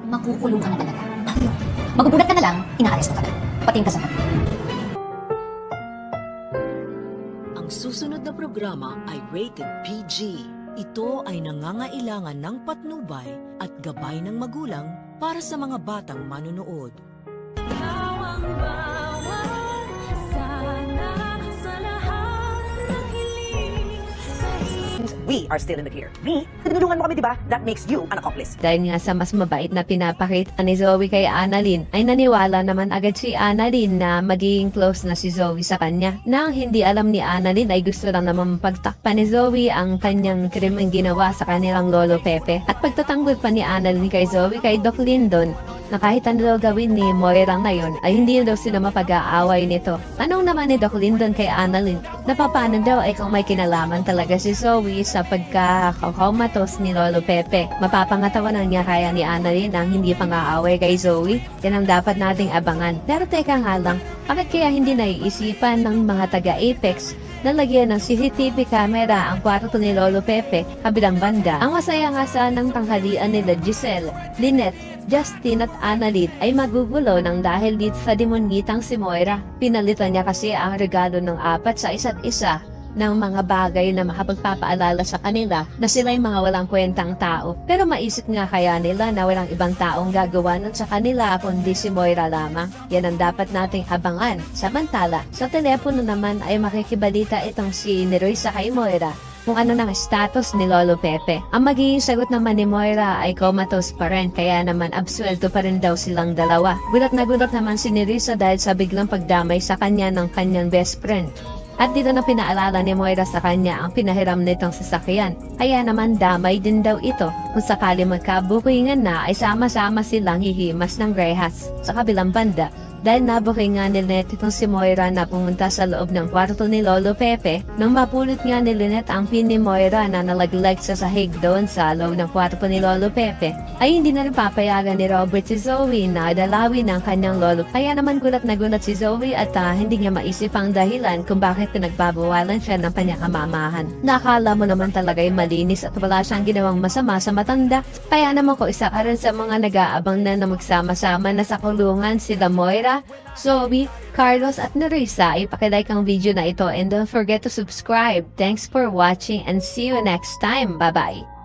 makukulong ka na talaga. Magugulat ka na lang, inaaresto ka na. Pating ka sa kanya. Ang susunod na programa ay rated PG. Ito ay nangangailangan ng patnubay at gabay ng magulang para sa mga batang manonood. We are still in the clear. Me? Tinulungan mo kami, di ba? That makes you an accomplice. Dahil nga sa mas mabait na pinapakita ni Zoe kay Annalyn, ay naniwala naman agad si Annalyn na magiging close na si Zoe sa kanya. Nang hindi alam ni Annalyn ay gusto lang naman pagtakpan ni Zoe ang kanyang krimeng ginawa sa kanilang lolo Pepe. At pagtatanggol pa ni Annalyn kay Zoe kay Doc Lyndon na kahit ano daw gawin ni Moira ngayon ay hindi daw sila mapag-aaway nito. Tanong naman ni Doc Lyndon kay Annalyn na paano daw ay kung may kinalaman talaga si Zoe sa pagkakakomatos ni Lolo Pepe. Mapapangatawanan niya kaya ni Annalyn ang hindi pang-aaway kay Zoe? Yan ang dapat nating abangan. Pero teka nga lang, bakit kaya hindi naiisipan ng mga taga-Apex na lagyan ng CCTV camera ang kwarto ni Lolo Pepe kabilang banda? Ang masaya nga sanang tanghalian nila Giselle, Lynette, Justin at Annalyn ay magugulo nang dahil dito sa demonitang si Moira. Pinalitan niya kasi ang regalo ng apat sa isa't isa ng mga bagay na makapagpapaalala sa kanila na sila'y mga walang kwentang tao. Pero maisip nga kaya nila na walang ibang taong gagawa nun sa kanila kundi si Moira lamang. Yan ang dapat nating abangan. Samantala, sa telepono naman ay makikibalita itong si Neroy sa kay Moira kung ano ng status ni Lolo Pepe. Ang magiging sagot naman ni Moira ay comatose pa rin, kaya naman absuelto pa rin daw silang dalawa. Gulat na gulat naman si Nerissa dahil sa biglang pagdamay sa kanya ng kanyang best friend. At dito na pinaalala ni Moira sa kanya ang pinahiram nitong sasakyan. Kaya naman damay din daw ito. Kung sakali magkabukingan na ay sama-sama silang hihimas ng greyhounds sa kabilang banda. Dahil nabuking nga ni Lynette itong si Moira na pumunta sa loob ng kwarto ni Lolo Pepe, nang mapulot nga ni Lynette ang pin ni Moira na nalaglag sa sahig doon sa loob ng kwarto ni Lolo Pepe, ay hindi na rin papayagan ni Robert si Zoe na dalawin ang kanyang lolo. Kaya naman gulat na gulat si Zoe at hindi niya maisip ang dahilan kung bakit pinagbabawalan siya ng kanyang kamamahan. Nakala mo naman talaga'y malinis at wala siyang ginawang masama sa matanda. Kaya naman ko isa ka rin sa mga nag-aabang na magsama-sama na sa kulungan sila Moira, Zoe, Carlos at Nerissa. Ipakilike ang video na ito and don't forget to subscribe. Thanks for watching and see you next time. Bye-bye.